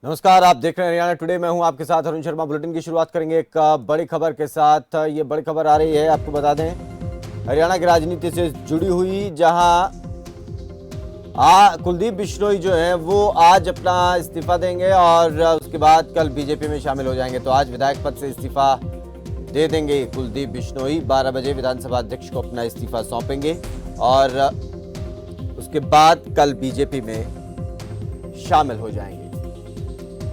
नमस्कार, आप देख रहे हैं हरियाणा टुडे। मैं हूं आपके साथ अरुण शर्मा। बुलेटिन की शुरुआत करेंगे एक बड़ी खबर के साथ। ये बड़ी खबर आ रही है, आपको बता दें, हरियाणा की राजनीति से जुड़ी हुई, जहां कुलदीप बिश्नोई जो है वो आज अपना इस्तीफा देंगे और उसके बाद कल बीजेपी में शामिल हो जाएंगे। तो आज विधायक पद से इस्तीफा दे देंगे कुलदीप बिश्नोई। 12 बजे विधानसभा अध्यक्ष को अपना इस्तीफा सौंपेंगे और उसके बाद कल बीजेपी में शामिल हो जाएंगे।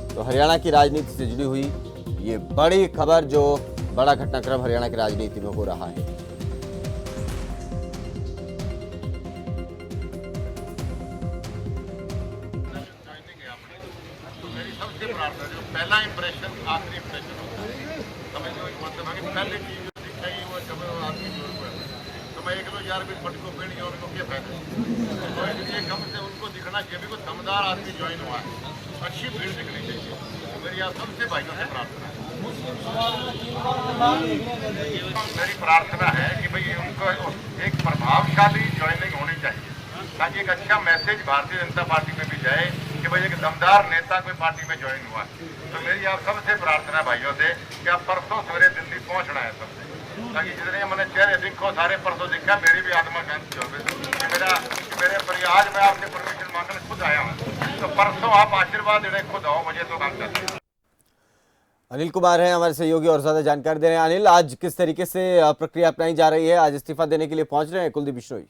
तो हरियाणा की राजनीति से जुड़ी हुई ये बड़ी खबर, जो बड़ा घटनाक्रम हरियाणा की राजनीति में हो रहा है। मेरी सबसे प्रार्थना जो पहला इंप्रेशन आखिरी इंप्रेशन होता है, समझ लो मतलब है कि पहले चीज जो दिखाई वो जब आदमी जो है तो मैं एक दो यार भी पटको पीढ़ी और उनको क्या फायदा। तो इसलिए कम से उनको दिखना चाहिए भी कोई दमदार आदमी ज्वाइन हुआ है, अच्छी भीड़ दिखनी चाहिए। तो मेरी आप सबसे भाइयों से प्रार्थना है, मेरी प्रार्थना है कि भाई उनको एक प्रभावशाली ज्वाइनिंग होनी चाहिए, ताकि एक अच्छा मैसेज भारतीय जनता पार्टी में भी जाए कि भाई एक दमदार नेता कोई पार्टी में ज्वाइन हुआ। तो मेरी आप सबसे प्रार्थना भाइयों से कि आप परसों सवेरे दिल्ली पहुंचना है सबसे, ताकि जितने मैंने चेहरे दिखो सारे परसों दिखा, मेरी भी आत्मा शांति हो गई। मेरे परिवार में आपसे परमिशन मांगने खुद आया हूँ, तो परसों आप आशीर्वाद देने खुद आओ मुझे, तो काम करते हैं। अनिल कुमार हैं हमारे सहयोगी और ज्यादा जानकारी दे रहे हैं। अनिल, आज किस तरीके से प्रक्रिया अपनाई जा रही है? आज इस्तीफा देने के लिए पहुंच रहे हैं कुलदीप बिश्नोई?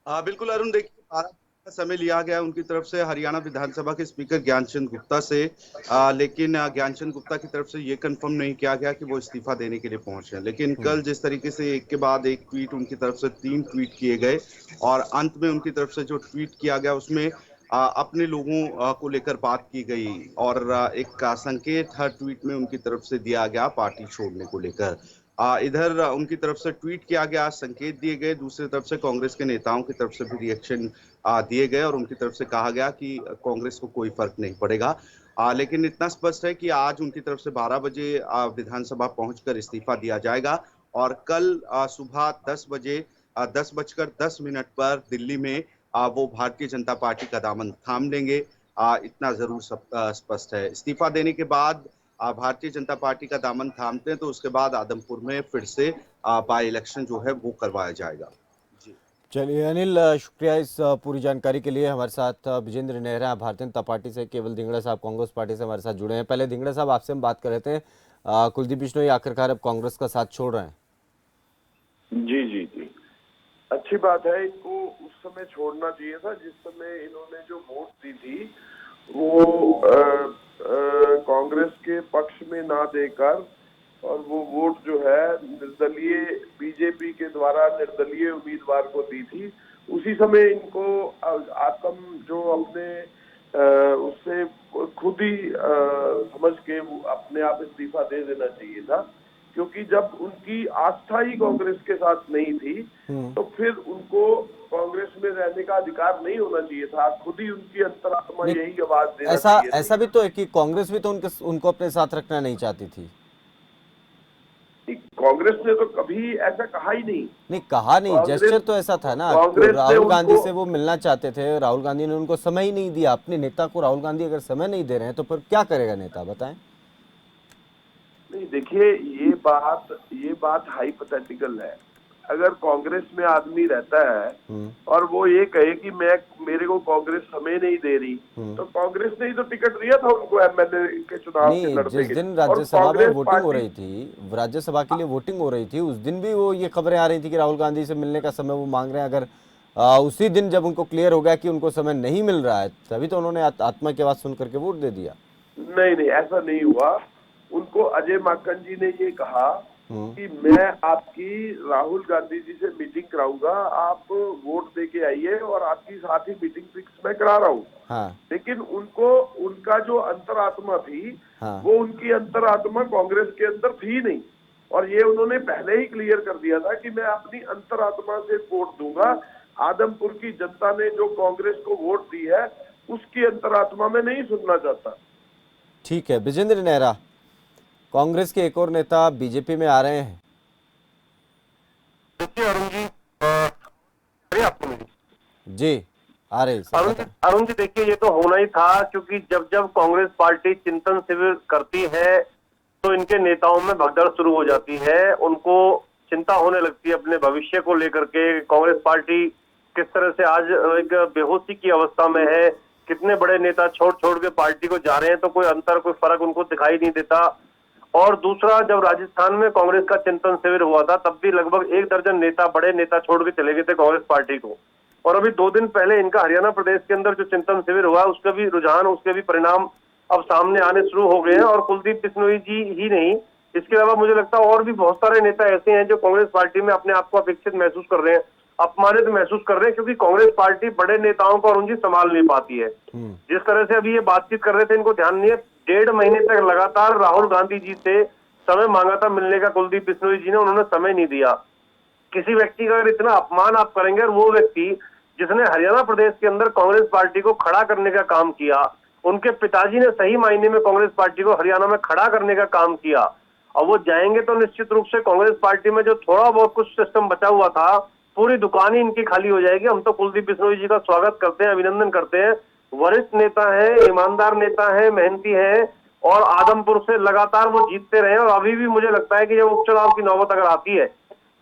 बिल्कुल अरुण, देखिए 12 का समय लिया गया उनकी तरफ से हरियाणा विधानसभा के स्पीकर ज्ञानचंद गुप्ता से। लेकिन ज्ञानचंद गुप्ता की तरफ से ये कंफर्म नहीं किया गया कि वो इस्तीफा देने के लिए पहुंचे हैं। लेकिन कल जिस तरीके से एक के बाद एक ट्वीट उनकी तरफ से 3 ट्वीट किए गए और अंत में उनकी तरफ से जो ट्वीट किया गया उसमें अपने लोगों को लेकर बात की गई और एक संकेत हर ट्वीट में उनकी तरफ से दिया गया पार्टी छोड़ने को लेकर। इधर उनकी तरफ से ट्वीट किया गया, संकेत दिए गए, दूसरी तरफ से कांग्रेस के नेताओं की तरफ से भी रिएक्शन दिए गए और उनकी तरफ से कहा गया कि कांग्रेस को कोई फर्क नहीं पड़ेगा। लेकिन इतना स्पष्ट है कि आज उनकी तरफ से 12 बजे विधानसभा पहुंचकर इस्तीफा दिया जाएगा और कल सुबह 10 बजे 10:10 पर दिल्ली में वो भारतीय जनता पार्टी का दामन थाम लेंगे। इतना जरूर स्पष्ट है। इस्तीफा देने के बाद भारतीय जनता पार्टी का दामन थामते हैं तो उसके बाद आदमपुर में फिर से बाई इलेक्शन जो है वो करवाया जाएगा। जी चलिए अनिल, शुक्रिया इस पूरी जानकारी के लिए। हमारे साथ विजेंद्र नेहरा भारतीय जनता पार्टी से, केवल धिंगड़ा साहब कांग्रेस पार्टी से हमारे साथ जुड़े हैं। पहले धिंगड़ा साहब, आपसे हम बात कर रहे थे, कुलदीप बिश्नोई आखिरकार अब कांग्रेस का साथ छोड़ रहे हैं। जी जी जी, अच्छी बात है। इनको उस समय छोड़ना चाहिए था जिस समय इन्होंने जो वोट दी थी वो कांग्रेस के पक्ष में ना देकर, और वो वोट जो है निर्दलीय बीजेपी के द्वारा निर्दलीय उम्मीदवार को दी थी। उसी समय इनको आत्म जो अपने उससे खुद ही समझ के वो अपने आप इस्तीफा दे देना चाहिए था, क्योंकि जब उनकी आस्था ही कांग्रेस के साथ नहीं थी तो फिर उनको कांग्रेस में रहने का अधिकार नहीं होना चाहिए था। खुद ही उनकी अंतरात्मा यही आवाज देना ऐसा चाहिए ऐसा भी तो है कि कांग्रेस भी तो उनको अपने साथ रखना नहीं चाहती थी। कांग्रेस ने तो कभी ऐसा कहा ही नहीं। नहीं कहा नहीं, जेस्चर तो ऐसा था ना। कांग्रेस ने राहुल गांधी उनको से वो मिलना चाहते थे, राहुल गांधी ने उनको समय ही नहीं दिया। अपने नेता को राहुल गांधी अगर समय नहीं दे रहे हैं तो फिर क्या करेगा नेता, बताएं। नहीं, देखिए ये बात हाइपोथेटिकल है। अगर कांग्रेस में आदमी रहता है और वो ये कहे कि मेरे को कांग्रेस समय नहीं दे रही, तो कांग्रेस ने ही तो टिकट दिया था उनको एमएलए के चुनाव के नहीं, लड़ने जिस के। दिन और राज्यसभा में कांग्रेस वोटिंग हो पार्टी रही थी, राज्यसभा के लिए वोटिंग हो रही थी, उस दिन भी वो ये खबरें आ रही थी कि राहुल गांधी से मिलने का समय वो मांग रहे हैं। अगर उसी दिन जब उनको क्लियर हो गया कि उनको समय नहीं मिल रहा है, तभी तो उन्होंने आत्मा की आवाज सुन करके वोट दे दिया। नहीं नहीं, ऐसा नहीं हुआ। उनको अजय माकन जी ने ये कहा कि मैं आपकी राहुल गांधी जी से मीटिंग कराऊंगा, आप वोट दे के आइए और आपकी साथ ही मीटिंग फिक्स मैं करा रहा हूँ। हाँ लेकिन उनको उनका जो अंतरात्मा थी, हाँ, वो उनकी अंतरात्मा कांग्रेस के अंदर थी नहीं। और ये उन्होंने पहले ही क्लियर कर दिया था कि मैं अपनी अंतरात्मा से वोट दूंगा। आदमपुर की जनता ने जो कांग्रेस को वोट दी है उसकी अंतरात्मा में नहीं सुनना चाहता। ठीक है। विजेंद्र नेहरा, कांग्रेस के एक और नेता बीजेपी में आ रहे हैं। देखिए अरुण जी, अरे आपको मेरी जी, आ रही सर, बताएं। अरुण जी देखिए, ये तो होना ही था, क्योंकि जब जब कांग्रेस पार्टी चिंतन शिविर करती है तो इनके नेताओं में भगदड़ शुरू हो जाती है। उनको चिंता होने लगती है अपने भविष्य को लेकर के। कांग्रेस पार्टी किस तरह से आज एक बेहोशी की अवस्था में है, कितने बड़े नेता छोड़ छोड़ के पार्टी को जा रहे हैं, तो कोई अंतर, कोई फर्क उनको दिखाई नहीं देता। और दूसरा, जब राजस्थान में कांग्रेस का चिंतन शिविर हुआ था तब भी लगभग 1 दर्जन नेता, बड़े नेता छोड़ के चले गए थे कांग्रेस पार्टी को। और अभी 2 दिन पहले इनका हरियाणा प्रदेश के अंदर जो चिंतन शिविर हुआ, उसका भी रुझान, उसके भी परिणाम अब सामने आने शुरू हो गए हैं। और कुलदीप बिश्नोई जी ही नहीं, इसके अलावा मुझे लगता है और भी बहुत सारे नेता ऐसे हैं जो कांग्रेस पार्टी में अपने आप को अपेक्षित महसूस कर रहे हैं, अपमानित महसूस कर रहे हैं, क्योंकि कांग्रेस पार्टी बड़े नेताओं को अरुण जी संभाल नहीं पाती है। जिस तरह से अभी ये बातचीत कर रहे थे, इनको ध्यान नहीं है, 1.5 महीने तक लगातार राहुल गांधी जी से समय मांगा था मिलने का कुलदीप बिश्नोई जी ने, उन्होंने समय नहीं दिया। किसी व्यक्ति का अगर इतना अपमान आप करेंगे, और वो व्यक्ति जिसने हरियाणा प्रदेश के अंदर कांग्रेस पार्टी को खड़ा करने का काम किया, उनके पिताजी ने सही मायने में कांग्रेस पार्टी को हरियाणा में खड़ा करने का काम किया, और वो जाएंगे तो निश्चित रूप से कांग्रेस पार्टी में जो थोड़ा बहुत कुछ सिस्टम बचा हुआ था, पूरी दुकान ही इनकी खाली हो जाएगी। हम तो कुलदीप बिश्नोई जी का स्वागत करते हैं, अभिनंदन करते हैं। वरिष्ठ नेता है, ईमानदार नेता है, मेहनती है, और आदमपुर से लगातार वो जीतते रहे। और अभी भी मुझे लगता है कि जब उपचुनाव की नौबत अगर आती है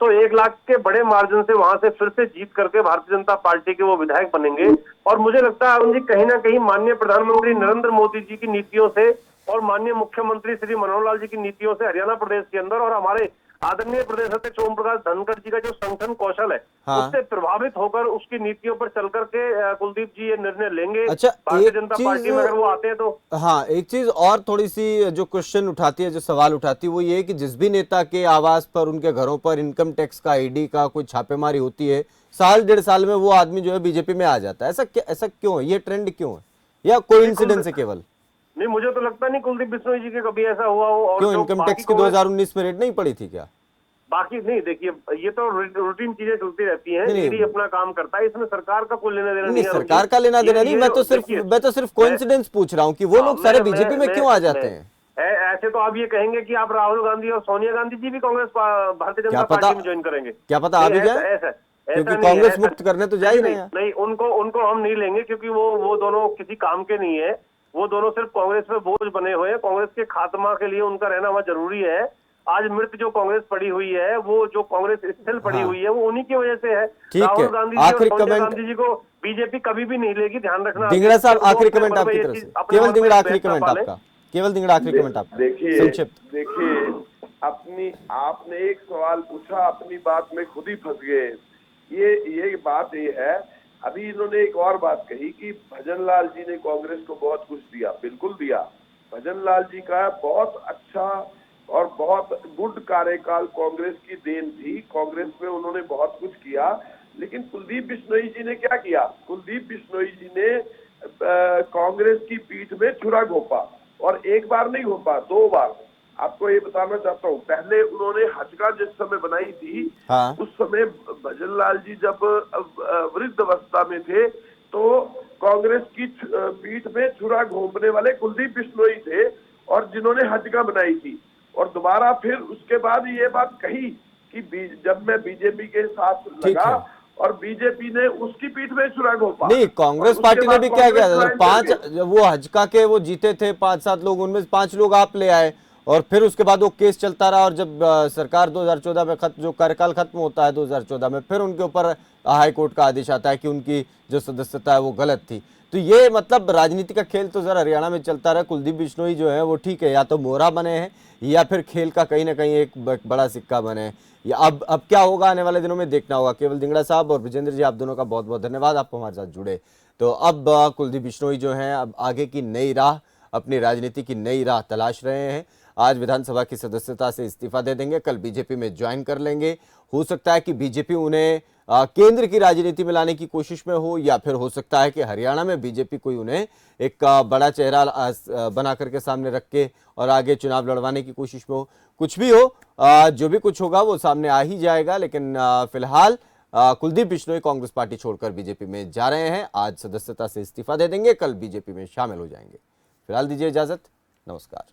तो 1 लाख के बड़े मार्जिन से वहां से फिर से जीत करके भारतीय जनता पार्टी के वो विधायक बनेंगे। और मुझे लगता है अरुण जी, कहीं ना कहीं माननीय प्रधानमंत्री नरेंद्र मोदी जी की नीतियों से और माननीय मुख्यमंत्री श्री मनोहर लाल जी की नीतियों से हरियाणा प्रदेश के अंदर, और हमारे आदरणीय प्रदेश अध्यक्ष ओम प्रकाश धनखड़ जी का जो संगठन कौशल है, उससे प्रभावित होकर उसकी नीतियों पर चल करके कुलदीप जी ये निर्णय लेंगे। अच्छा, भारतीय जनता पार्टी में अगर वो आते हैं तो। हाँ, एक चीज और थोड़ी सी जो क्वेश्चन उठाती है, जो सवाल उठाती है, वो ये है कि जिस भी नेता के आवास पर, उनके घरों पर इनकम टैक्स का, ईडी का कोई छापेमारी होती है, 1.5 साल में वो आदमी जो है बीजेपी में आ जाता है। ऐसा क्यों है? ये ट्रेंड क्यों है, या कोई इंसिडेंस है केवल? नहीं, मुझे तो लगता नहीं कुलदीप बिश्नोई जी के कभी ऐसा हुआ हो। और क्यों, इनकम टैक्स की 2019 में रेट नहीं पड़ी थी क्या? बाकी नहीं, देखिए ये तो रूटीन चीजें चलती रहती हैं, ईडी अपना काम करता है, इसमें सरकार का कोई लेना देना नहीं है। सरकार का लेना देना नहीं, मैं तो सिर्फ कोइंसिडेंस पूछ रहा हूँ कि वो लोग सारे बीजेपी में क्यों आ जाते हैं। ऐसे तो आप ये कहेंगे कि आप राहुल गांधी और सोनिया गांधी जी भी कांग्रेस भारतीय जनता पार्टी में ज्वाइन करेंगे, क्या पता आ भी जाए, क्योंकि कांग्रेस मुक्त करने तो जा ही नहीं। नहीं, उनको हम नहीं लेंगे, क्योंकि वो दोनों किसी काम के नहीं है। वो दोनों सिर्फ कांग्रेस में बोझ बने हुए हैं। कांग्रेस के खात्मा के लिए उनका रहना वह जरूरी है। आज मृत जो कांग्रेस पड़ी हुई है, वो जो कांग्रेस स्थिल पड़ी हुई है, वो उन्हीं की वजह से है। राहुल गांधी जी और सोनिया गांधी जी को बीजेपी कभी भी नहीं लेगी, ध्यान रखना। दिंगड़ा साहब, आखिरी कमेंट आपकी तरफ से, केवल दिंगड़ा आखिरी कमेंट आपका, केवल दिंगड़ा आखिरी कमेंट आपका, देखिए आपने एक सवाल पूछा, अपनी बात में खुद ही फंस गए। ये बात ये है, अभी इन्होंने एक और बात कही कि भजन लाल जी ने कांग्रेस को बहुत कुछ दिया। बिल्कुल दिया, भजन लाल जी का बहुत अच्छा और बहुत गुड कार्यकाल कांग्रेस की देन थी। कांग्रेस में उन्होंने बहुत कुछ किया, लेकिन कुलदीप बिश्नोई जी ने क्या किया? कुलदीप बिश्नोई जी ने कांग्रेस की पीठ में छुरा घोंपा, और एक बार नहीं घोंपा, 2 बार। आपको ये बताना चाहता हूँ, पहले उन्होंने हजका जिस समय बनाई थी, उस समय भजन लाल जी जब वृद्ध अवस्था में थे, तो कांग्रेस की पीठ में छुरा घोंपने वाले कुलदीप बिश्नोई थे, और जिन्होंने हजका बनाई थी। और दोबारा फिर उसके बाद ये बात कही कि जब मैं बीजेपी के साथ लगा और बीजेपी ने उसकी पीठ में छुरा घोंपा। नहीं, कांग्रेस पार्टी ने भी क्या किया था? 5 वो हजका के वो जीते थे 5-7 लोग, उनमें 5 लोग आप ले आए, और फिर उसके बाद वो केस चलता रहा। और जब सरकार 2014 में जो कार्यकाल खत्म होता है 2014 में, फिर उनके ऊपर हाई कोर्ट का आदेश आता है कि उनकी जो सदस्यता है वो गलत थी। तो ये मतलब राजनीति का खेल तो जरा हरियाणा में चलता रहा। कुलदीप बिश्नोई जो है वो ठीक है, या तो मोहरा बने हैं, या फिर खेल का कहीं ना कहीं एक बड़ा सिक्का बने हैं। या अब क्या होगा आने वाले दिनों में देखना होगा। केवल दिंगड़ा साहब और विजेंद्र जी, आप दोनों का बहुत बहुत धन्यवाद, आप हमारे साथ जुड़े। तो अब कुलदीप बिश्नोई जो है अब आगे की नई राह, अपनी राजनीति की नई राह तलाश रहे हैं। आज विधानसभा की सदस्यता से इस्तीफा दे देंगे, कल बीजेपी में ज्वाइन कर लेंगे। हो सकता है कि बीजेपी उन्हें केंद्र की राजनीति में लाने की कोशिश में हो, या फिर हो सकता है कि हरियाणा में बीजेपी कोई उन्हें एक बड़ा चेहरा बना करके सामने रख के और आगे चुनाव लड़वाने की कोशिश में हो। कुछ भी हो, जो भी कुछ होगा वो सामने आ ही जाएगा। लेकिन फिलहाल कुलदीप बिश्नोई कांग्रेस पार्टी छोड़कर बीजेपी में जा रहे हैं। आज सदस्यता से इस्तीफा दे देंगे, कल बीजेपी में शामिल हो जाएंगे। फिलहाल दीजिए इजाजत, नमस्कार।